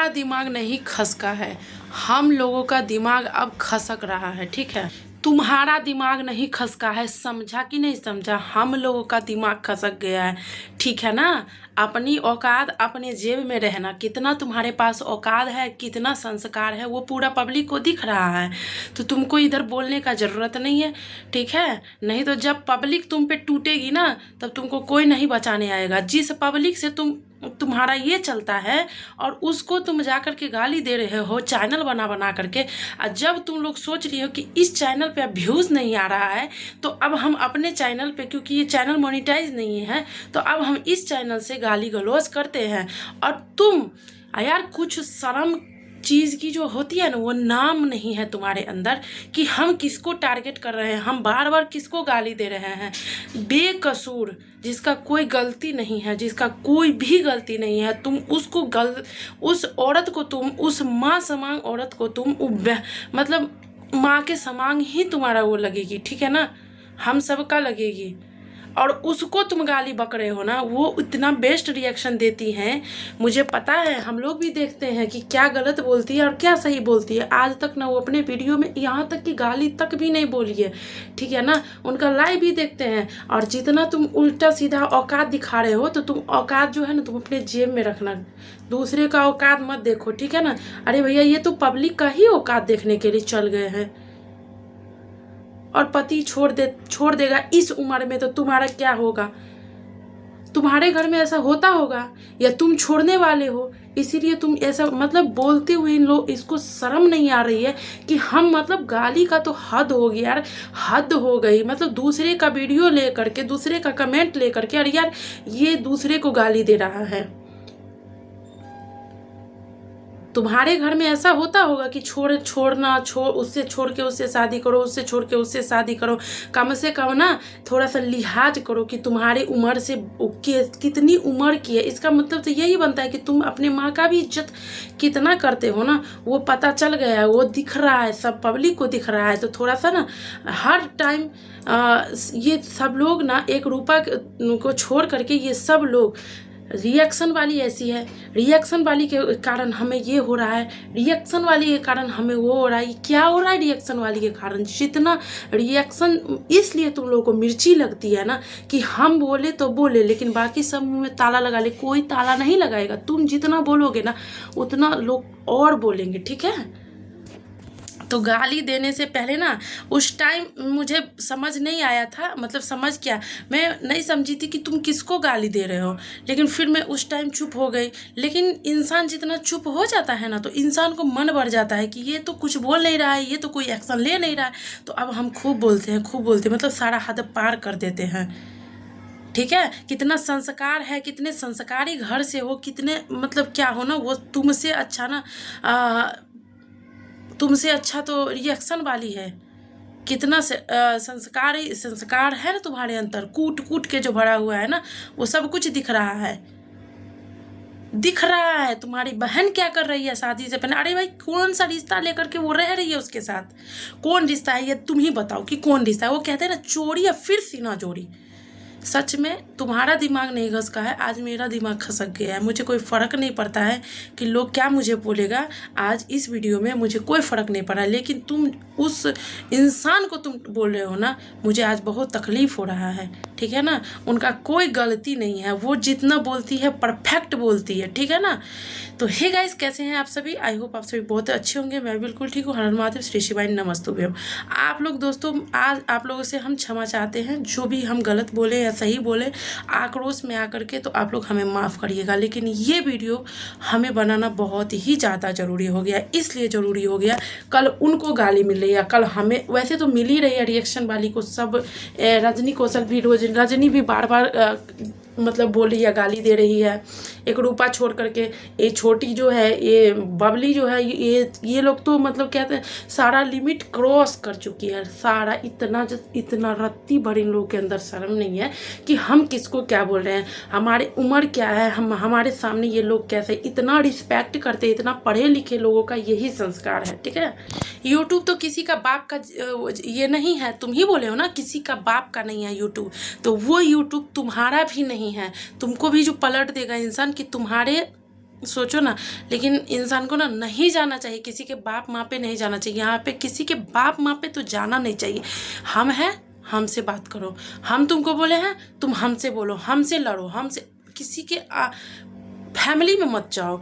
तुम्हारा दिमाग नहीं खसका है, हम लोगों का दिमाग अब खसक रहा है। ठीक है, तुम्हारा दिमाग नहीं खसका है, समझा कि नहीं समझा? हम लोगों का दिमाग खसक गया है। ठीक है ना? अपनी औकात अपने जेब में रहना। कितना तुम्हारे पास औकात है, कितना संस्कार है, वो पूरा पब्लिक को दिख रहा है। तो तुमको इधर बोलने का ज़रूरत नहीं है। ठीक है, नहीं तो जब पब्लिक तुम पे टूटेगी ना, तब तुमको कोई नहीं बचाने आएगा। जिस पब्लिक से तुम्हारा ये चलता है और उसको तुम जा कर के गाली दे रहे हो चैनल बना बना करके। और जब तुम लोग सोच रही हो कि इस चैनल पे अब व्यूज़ नहीं आ रहा है, तो अब हम अपने चैनल पे, क्योंकि ये चैनल मोनेटाइज नहीं है, तो अब हम इस चैनल से गाली गलौज करते हैं। और तुम यार कुछ शर्म चीज़ की जो होती है ना, वो नाम नहीं है तुम्हारे अंदर कि हम किसको टारगेट कर रहे हैं, हम बार बार किसको गाली दे रहे हैं। बेकसूर, जिसका कोई गलती नहीं है, जिसका कोई भी गलती नहीं है, तुम उसको उस औरत को, तुम उस माँ समान औरत को तुम मतलब माँ के समान ही तुम्हारा वो लगेगी। ठीक है ना? हम सबका लगेगी। और उसको तुम गाली बक रहे हो ना, वो इतना बेस्ट रिएक्शन देती हैं। मुझे पता है, हम लोग भी देखते हैं कि क्या गलत बोलती है और क्या सही बोलती है। आज तक ना वो अपने वीडियो में यहाँ तक कि गाली तक भी नहीं बोली है। ठीक है ना? उनका लाइव भी देखते हैं। और जितना तुम उल्टा सीधा औकात दिखा रहे हो, तो तुम औकात जो है ना, तुम अपने जेब में रखना। दूसरे का औकात मत देखो। ठीक है ना? अरे भैया, ये तो पब्लिक का ही औकात देखने के लिए चल गए हैं। और पति छोड़ देगा इस उम्र में, तो तुम्हारा क्या होगा? तुम्हारे घर में ऐसा होता होगा, या तुम छोड़ने वाले हो, इसीलिए तुम ऐसा मतलब बोलते हुए इन लोग, इसको शर्म नहीं आ रही है कि हम मतलब गाली का तो हद हो गया यार, हद हो गई। मतलब दूसरे का वीडियो ले करके, दूसरे का कमेंट ले करके, अरे यार ये दूसरे को गाली दे रहा है। तुम्हारे घर में ऐसा होता होगा कि उससे छोड़ के उससे शादी करो, उससे छोड़ के उससे शादी करो। कम से कम ना थोड़ा सा लिहाज करो कि तुम्हारी उम्र से कितनी उम्र की है। इसका मतलब तो यही बनता है कि तुम अपने माँ का भी इज्जत कितना करते हो ना, वो पता चल गया है, वो दिख रहा है, सब पब्लिक को दिख रहा है। तो थोड़ा सा ना हर टाइम ये सब लोग ना, एक रूपा को छोड़ करके ये सब लोग, रिएक्शन वाली ऐसी है, रिएक्शन वाली के कारण हमें ये हो रहा है, रिएक्शन वाली के कारण हमें वो हो रहा है। क्या हो रहा है रिएक्शन वाली के कारण? जितना रिएक्शन, इसलिए तुम लोगों को मिर्ची लगती है ना, कि हम बोले तो बोले, लेकिन बाकी सब मुंह में ताला लगा ले। कोई ताला नहीं लगाएगा। तुम जितना बोलोगे ना, उतना लोग और बोलेंगे। ठीक है? तो गाली देने से पहले ना, उस टाइम मुझे समझ नहीं आया था, मतलब समझ क्या, मैं नहीं समझी थी कि तुम किसको गाली दे रहे हो। लेकिन फिर मैं उस टाइम चुप हो गई। लेकिन इंसान जितना चुप हो जाता है ना, तो इंसान को मन बढ़ जाता है कि ये तो कुछ बोल नहीं रहा है, ये तो कोई एक्शन ले नहीं रहा है, तो अब हम खूब बोलते हैं, खूब बोलते हैं, मतलब सारा हद पार कर देते हैं। ठीक है? कितना संस्कार है, कितने संस्कारी घर से हो, कितने मतलब क्या हो ना, वो तुमसे अच्छा ना, तुमसे अच्छा तो रिएक्शन वाली है। कितना संस्कार है ना तुम्हारे अंदर, कूट कूट के जो भरा हुआ है ना, वो सब कुछ दिख रहा है। दिख रहा है। तुम्हारी बहन क्या कर रही है शादी से पहले? अरे भाई, कौन सा रिश्ता लेकर के वो रह रही है उसके साथ? कौन रिश्ता है ये तुम ही बताओ कि कौन रिश्ता है? वो कहते हैं ना, चोरी या फिर सीना जोड़ी। सच में तुम्हारा दिमाग नहीं घसका है, आज मेरा दिमाग खसक गया है। मुझे कोई फ़र्क नहीं पड़ता है कि लोग क्या मुझे बोलेगा। आज इस वीडियो में मुझे कोई फ़र्क नहीं पड़ा, लेकिन तुम उस इंसान को तुम बोल रहे हो ना, मुझे आज बहुत तकलीफ़ हो रहा है। ठीक है ना? उनका कोई गलती नहीं है, वो जितना बोलती है परफेक्ट बोलती है। ठीक है ना? तो हे गाइस, कैसे हैं आप सभी? आई होप आप सभी बहुत अच्छे होंगे। मैं बिल्कुल ठीक हूँ। हर महादेव, श्री शिवाय, नमस्तुभ्यम। आप लोग दोस्तों, आज आप लोगों से हम क्षमा चाहते हैं, जो भी हम गलत बोले या सही बोले, आक्रोश में आकर के, तो आप लोग हमें माफ़ करिएगा। लेकिन ये वीडियो हमें बनाना बहुत ही ज़्यादा ज़रूरी हो गया, इसलिए ज़रूरी हो गया, कल उनको गाली मिल रही है, कल हमें वैसे तो मिल ही रही है रिएक्शन वाली को सब। रजनी कौशल भी, रजनी भी बार बार मतलब बोल रही है, गाली दे रही है। एक रूपा छोड़ करके ये छोटी जो है, ये बबली जो है, ये लोग तो मतलब कहते हैं सारा लिमिट क्रॉस कर चुकी है। सारा इतना रत्ती भर इन लोगों के अंदर शर्म नहीं है कि हम किसको क्या बोल रहे हैं, हमारी उम्र क्या है, हमारे सामने ये लोग कैसे इतना रिस्पेक्ट करते हैं। इतना पढ़े लिखे लोगों का यही संस्कार है। ठीक है? यूट्यूब तो किसी का बाप का ये नहीं है। तुम ही बोले हो ना, किसी का बाप का नहीं है यूट्यूब, तो वो यूट्यूब तुम्हारा भी नहीं है। तुमको भी जो पलट देगा इंसान कि तुम्हारे सोचो ना। लेकिन इंसान को ना नहीं जाना चाहिए, किसी के बाप माँ पे नहीं जाना चाहिए। यहाँ पे किसी के बाप माँ पे तो जाना नहीं चाहिए। हम हैं, हमसे बात करो। हम तुमको बोले हैं, तुम हमसे बोलो, हमसे लड़ो, हमसे। किसी के फैमिली में मत जाओ।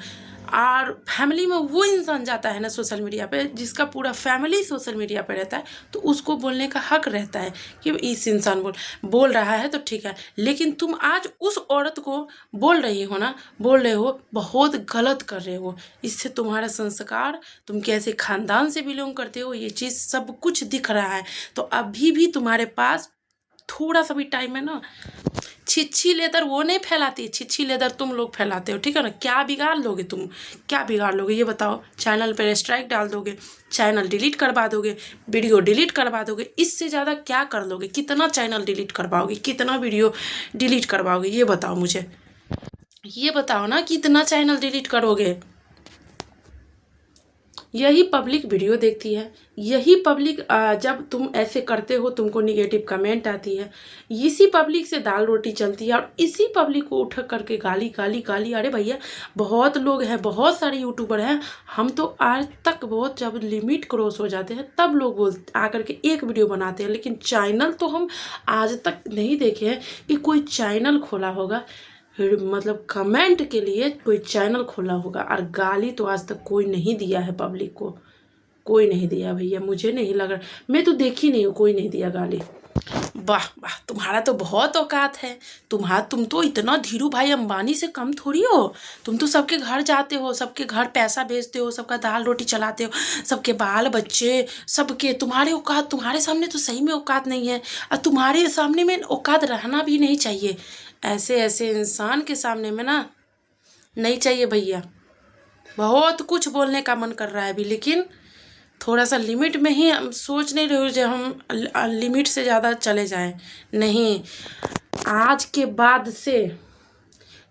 और फैमिली में वो इंसान जाता है ना सोशल मीडिया पे, जिसका पूरा फैमिली सोशल मीडिया पे रहता है, तो उसको बोलने का हक रहता है कि इस इंसान बोल रहा है तो ठीक है। लेकिन तुम आज उस औरत को बोल रही हो ना, बोल रहे हो, बहुत गलत कर रहे हो। इससे तुम्हारा संस्कार, तुम कैसे खानदान से बिलोंग करते हो, ये चीज़ सब कुछ दिख रहा है। तो अभी भी तुम्हारे पास थोड़ा सा भी टाइम है ना। छिछी लेदर वो नहीं फैलाती, छिछी लेदर तुम लोग फैलाते हो, ठीक है ना। क्या बिगाड़ लोगे तुम, क्या बिगाड़ लोगे ये बताओ। चैनल पर स्ट्राइक डाल दोगे, चैनल डिलीट करवा दोगे, वीडियो डिलीट करवा दोगे, इससे ज़्यादा क्या कर लोगे। कितना चैनल डिलीट करवाओगे, कितना वीडियो डिलीट करवाओगे, ये बताओ मुझे। ये बताओ ना, कितना चैनल डिलीट करोगे। यही पब्लिक वीडियो देखती है, यही पब्लिक जब तुम ऐसे करते हो तुमको निगेटिव कमेंट आती है, इसी पब्लिक से दाल रोटी चलती है, और इसी पब्लिक को उठ करके गाली गाली गाली। अरे भैया, बहुत लोग हैं, बहुत सारे यूट्यूबर हैं। हम तो आज तक बहुत, जब लिमिट क्रॉस हो जाते हैं तब लोग आकर के एक वीडियो बनाते हैं, लेकिन चैनल तो हम आज तक नहीं देखे हैं कि कोई चैनल खोला होगा, मतलब कमेंट के लिए कोई चैनल खोला होगा। और गाली तो आज तक कोई नहीं दिया है पब्लिक को, कोई नहीं दिया भैया, मुझे नहीं लग रहा, मैं तो देखी नहीं हूँ कोई नहीं दिया गाली। वाह वाह, तुम्हारा तो बहुत औकात है। तुम तो इतना धीरू भाई अंबानी से कम थोड़ी हो। तुम तो सबके घर जाते हो, सबके घर पैसा भेजते हो, सबका दाल रोटी चलाते हो, सबके बाल बच्चे सबके। तुम्हारे औकात, तुम्हारे सामने तो सही में औकात नहीं है, और तुम्हारे सामने में औकात रहना भी नहीं चाहिए। ऐसे ऐसे इंसान के सामने में ना नहीं चाहिए भैया। बहुत कुछ बोलने का मन कर रहा है अभी, लेकिन थोड़ा सा लिमिट में ही। हम सोच नहीं रहे हो जो हम लिमिट से ज़्यादा चले जाएं, नहीं। आज के बाद से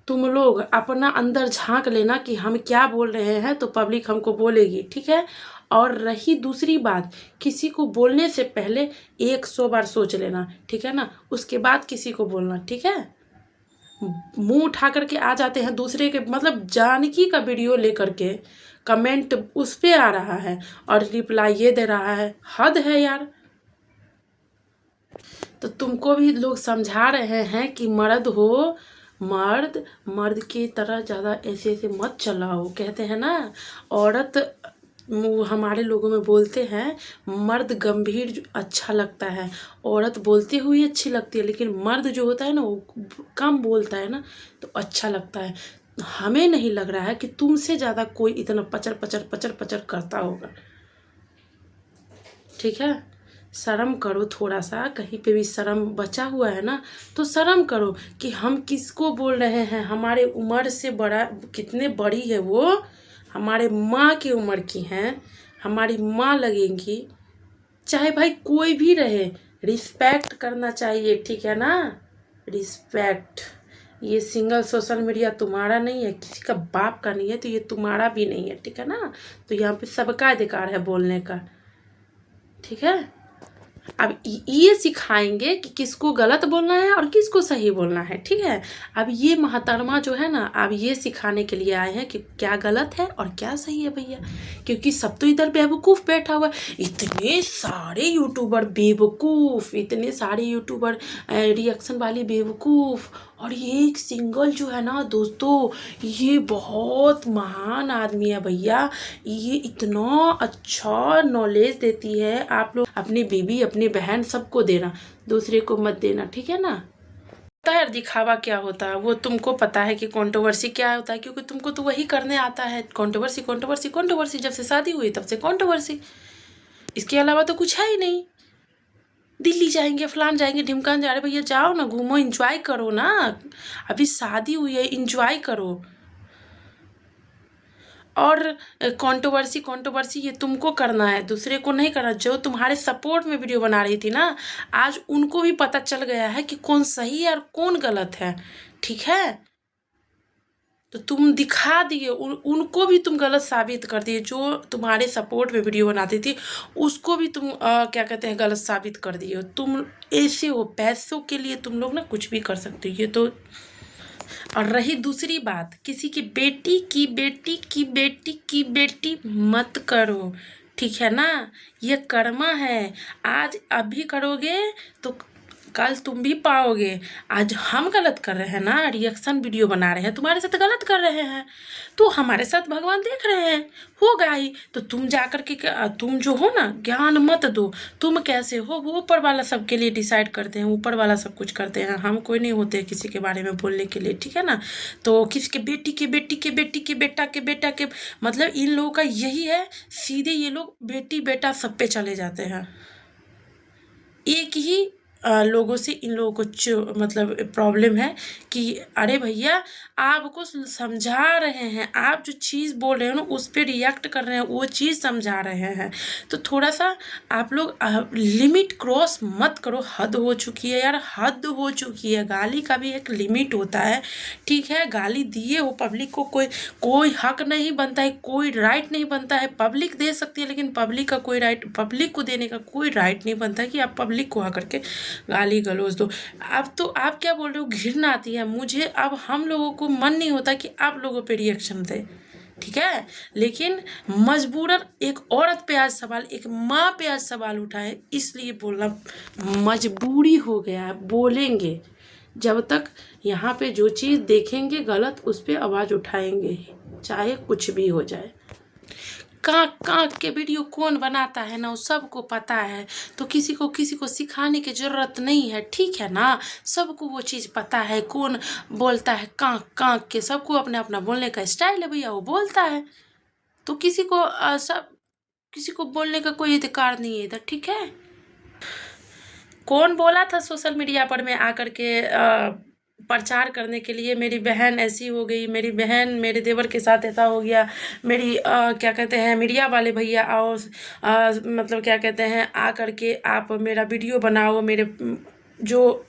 तुम लोग अपना अंदर झांक लेना कि हम क्या बोल रहे हैं, तो पब्लिक हमको बोलेगी, ठीक है। और रही दूसरी बात, किसी को बोलने से पहले 100 बार सोच लेना, ठीक है ना, उसके बाद किसी को बोलना, ठीक है। मुंह उठा करके आ जाते हैं दूसरे के, मतलब जानकी का वीडियो लेकर के कमेंट उस पे आ रहा है और रिप्लाई ये दे रहा है। हद है यार। तो तुमको भी लोग समझा रहे हैं कि मर्द हो, मर्द मर्द की तरह ज़्यादा ऐसे ऐसे मत चलाओ। कहते हैं ना, औरत, हमारे लोगों में बोलते हैं, मर्द गंभीर अच्छा लगता है, औरत बोलती हुई अच्छी लगती है, लेकिन मर्द जो होता है ना वो कम बोलता है ना, तो अच्छा लगता है। हमें नहीं लग रहा है कि तुमसे ज़्यादा कोई इतना पचर पचर पचर पचर करता होगा, ठीक है। शर्म करो थोड़ा सा, कहीं पे भी शर्म बचा हुआ है ना, तो शर्म करो कि हम किसको बोल रहे हैं। हमारे उम्र से बड़ा, कितने बड़ी है वो, हमारे माँ की उम्र की हैं, हमारी माँ लगेंगी। चाहे भाई कोई भी रहे, रिस्पेक्ट करना चाहिए, ठीक है ना, रिस्पेक्ट। ये सिंगल सोशल मीडिया तुम्हारा नहीं है, किसी का बाप का नहीं है, तो ये तुम्हारा भी नहीं है, ठीक है ना। तो यहाँ पे सबका अधिकार है बोलने का, ठीक है। अब ये सिखाएंगे कि किसको गलत बोलना है और किसको सही बोलना है, ठीक है। अब ये महतरमा जो है ना, अब ये सिखाने के लिए आए हैं कि क्या गलत है और क्या सही है भैया। क्योंकि सब तो इधर बेवकूफ़ बैठा हुआ है। इतने सारे यूट्यूबर बेवकूफ़, इतने सारे यूट्यूबर रिएक्शन वाली बेवकूफ़, और ये एक सिंगल जो है ना दोस्तों, ये बहुत महान आदमी है भैया। ये इतना अच्छा नॉलेज देती है। आप लोग अपनी बीवी, अपनी बहन, सबको देना, दूसरे को मत देना, ठीक है ना। पता है दिखावा क्या होता है, वो तुमको पता है कि कंट्रोवर्सी क्या होता है, क्योंकि तुमको तो वही करने आता है। कंट्रोवर्सी कंट्रोवर्सी कंट्रोवर्सी, जब से शादी हुई तब से कंट्रोवर्सी, इसके अलावा तो कुछ है ही नहीं। दिल्ली जाएंगे, फलान जाएंगे, ढिमकान जा रहे, भैया जाओ ना, घूमो, इंजॉय करो ना। अभी शादी हुई है, इंजॉय करो। और कंट्रोवर्सी कंट्रोवर्सी ये तुमको करना है, दूसरे को नहीं करना। जो तुम्हारे सपोर्ट में वीडियो बना रही थी ना, आज उनको भी पता चल गया है कि कौन सही है और कौन गलत है, ठीक है। तो तुम दिखा दिए, उनको भी तुम गलत साबित कर दिए। जो तुम्हारे सपोर्ट में वीडियो बनाती थी उसको भी तुम क्या कहते हैं, गलत साबित कर दिए हो। तुम ऐसे हो, पैसों के लिए तुम लोग ना कुछ भी कर सकते हो। ये तो और रही दूसरी बात, किसी की बेटी की बेटी की बेटी की बेटी मत करो, ठीक है ना। ये कर्मा है, आज अभी करोगे तो कल तुम भी पाओगे। आज हम गलत कर रहे हैं ना, रिएक्शन वीडियो बना रहे हैं, तुम्हारे साथ गलत कर रहे हैं, तो हमारे साथ भगवान देख रहे हैं, होगा ही। तो तुम जाकर के तुम जो हो ना, ज्ञान मत दो। तुम कैसे हो वो ऊपर वाला सबके लिए डिसाइड करते हैं, ऊपर वाला सब कुछ करते हैं, हम कोई नहीं होते किसी के बारे में बोलने के लिए, ठीक है ना। तो किसी के बेटी के बेटी के बेटी के बेटा के बेटा के, मतलब इन लोगों का यही है, सीधे ये लोग बेटी बेटा सब पे चले जाते हैं। एक ही लोगों से इन लोगों को मतलब प्रॉब्लम है कि अरे भैया आपको समझा रहे हैं, आप जो चीज़ बोल रहे हो ना उस पर रिएक्ट कर रहे हैं, वो चीज़ समझा रहे हैं, तो थोड़ा सा आप लोग लिमिट क्रॉस मत करो। हद हो चुकी है यार, हद हो चुकी है। गाली का भी एक लिमिट होता है, ठीक है। गाली दिए हो पब्लिक को, कोई हक नहीं बनता है, कोई राइट नहीं बनता है। पब्लिक दे सकती है लेकिन पब्लिक का कोई राइट, पब्लिक को देने का कोई राइट नहीं बनता है कि आप पब्लिक को आकर के गाली गलौज दो। अब तो आप क्या बोल रहे हो, घृणा आती है मुझे। अब हम लोगों को मन नहीं होता कि आप लोगों पे रिएक्शन दे, ठीक है, लेकिन मजबूरन एक औरत पे आज सवाल, एक माँ पे आज सवाल उठाए, इसलिए बोलना मजबूरी हो गया है। बोलेंगे जब तक यहाँ पे जो चीज़ देखेंगे गलत उस पर आवाज़ उठाएंगे ही, चाहे कुछ भी हो जाए। काक काक के वीडियो कौन बनाता है ना, वो सबको पता है, तो किसी को सिखाने की ज़रूरत नहीं है, ठीक है ना। सबको वो चीज़ पता है कौन बोलता है काक काक के, सबको अपना अपना बोलने का स्टाइल है भैया, वो बोलता है। तो किसी को बोलने का कोई अधिकार नहीं है इधर, ठीक है। कौन बोला था सोशल मीडिया पर मैं आकर के प्रचार करने के लिए, मेरी बहन ऐसी हो गई, मेरी बहन मेरे देवर के साथ ऐसा हो गया, मेरी क्या कहते हैं मीडिया वाले भैया आओ, मतलब क्या कहते हैं आ करके आप मेरा वीडियो बनाओ, मेरे जो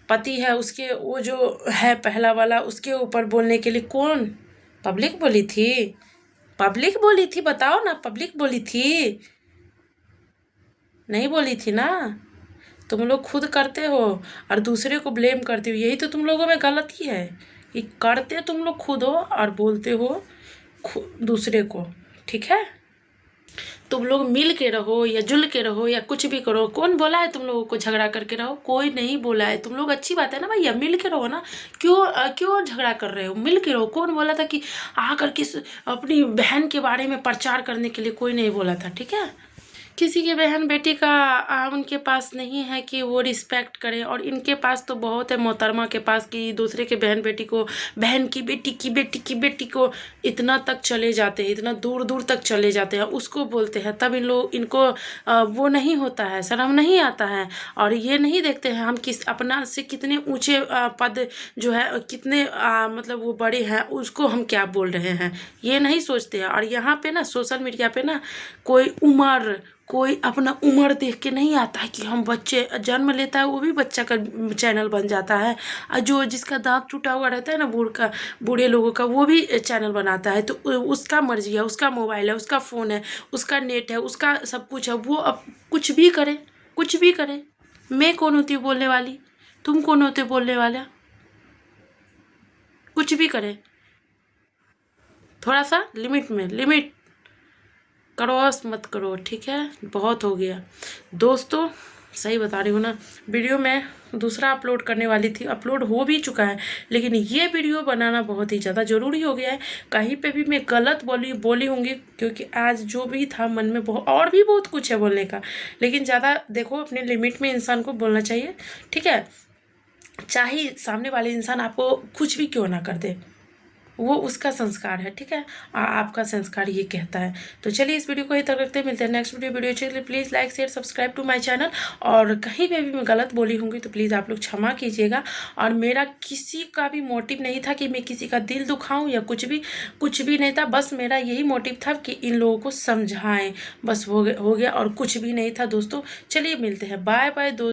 पति है उसके, वो जो है पहला वाला, उसके ऊपर बोलने के लिए कौन? पब्लिक बोली थी, पब्लिक बोली थी, बताओ ना, पब्लिक बोली थी? नहीं बोली थी ना। तुम लोग खुद करते हो और दूसरे को ब्लेम करते हो, यही तो तुम लोगों में गलती है कि करते तुम लोग खुद हो और बोलते हो दूसरे को, ठीक है। तुम लोग मिल के रहो या जुल के रहो या कुछ भी करो। कौन बोला है तुम लोगों को झगड़ा करके रहो? कोई नहीं बोला है। तुम लोग अच्छी बात है ना भैया, मिल के रहो ना, क्यों झगड़ा कर रहे हो? मिल के रहो। कौन बोला था कि आकर के अपनी बहन के बारे में प्रचार करने के लिए? कोई नहीं बोला था, ठीक है। किसी के बहन बेटी का उनके पास नहीं है कि वो रिस्पेक्ट करें, और इनके पास तो बहुत है मोहतरमा के पास कि दूसरे के बहन बेटी को, बहन की बेटी की बेटी की बेटी को इतना तक चले जाते हैं, इतना दूर दूर तक चले जाते हैं, उसको बोलते हैं। तब इनको वो नहीं होता है, शर्म नहीं आता है, और ये नहीं देखते हैं हम अपना से कितने ऊँचे पद जो है, कितने मतलब वो बड़े हैं, उसको हम क्या बोल रहे हैं, ये नहीं सोचते हैं। और यहाँ पे ना सोशल मीडिया पे ना कोई अपना उम्र देख के नहीं आता है कि हम बच्चे जन्म लेता है वो भी बच्चा का चैनल बन जाता है, और जिसका दांत टूटा हुआ रहता है ना बूढ़े लोगों का, वो भी चैनल बनाता है। तो उसका मर्जी है, उसका मोबाइल है, उसका फ़ोन है, उसका नेट है, उसका सब कुछ है, वो अब कुछ भी करे, कुछ भी करे। मैं कौन होती हूँ बोलने वाली? तुम कौन होते बोलने वाला? कुछ भी करे, थोड़ा सा लिमिट क्रॉस मत करो, ठीक है। बहुत हो गया दोस्तों, सही बता रही हूँ ना। वीडियो मैं दूसरा अपलोड करने वाली थी, अपलोड हो भी चुका है, लेकिन ये वीडियो बनाना बहुत ही ज़्यादा ज़रूरी हो गया है। कहीं पे भी मैं गलत बोली होंगी, क्योंकि आज जो भी था मन में और भी बहुत कुछ है बोलने का, लेकिन ज़्यादा देखो अपने लिमिट में इंसान को बोलना चाहिए, ठीक है। चाहे सामने वाले इंसान आपको कुछ भी क्यों ना कर दे, वो उसका संस्कार है, ठीक है, आपका संस्कार ये कहता है। तो चलिए इस वीडियो को यहीं तक रखते हैं, मिलते हैं नेक्स्ट वीडियो चलिए please like share subscribe to my channel. और कहीं पे भी मैं गलत बोली होंगी तो प्लीज़ आप लोग क्षमा कीजिएगा। और मेरा किसी का भी मोटिव नहीं था कि मैं किसी का दिल दुखाऊं या कुछ भी नहीं था, बस मेरा यही मोटिव था कि इन लोगों को समझाएं, बस हो गया और कुछ भी नहीं था दोस्तों। चलिए मिलते हैं, बाय बाय दोस्तों।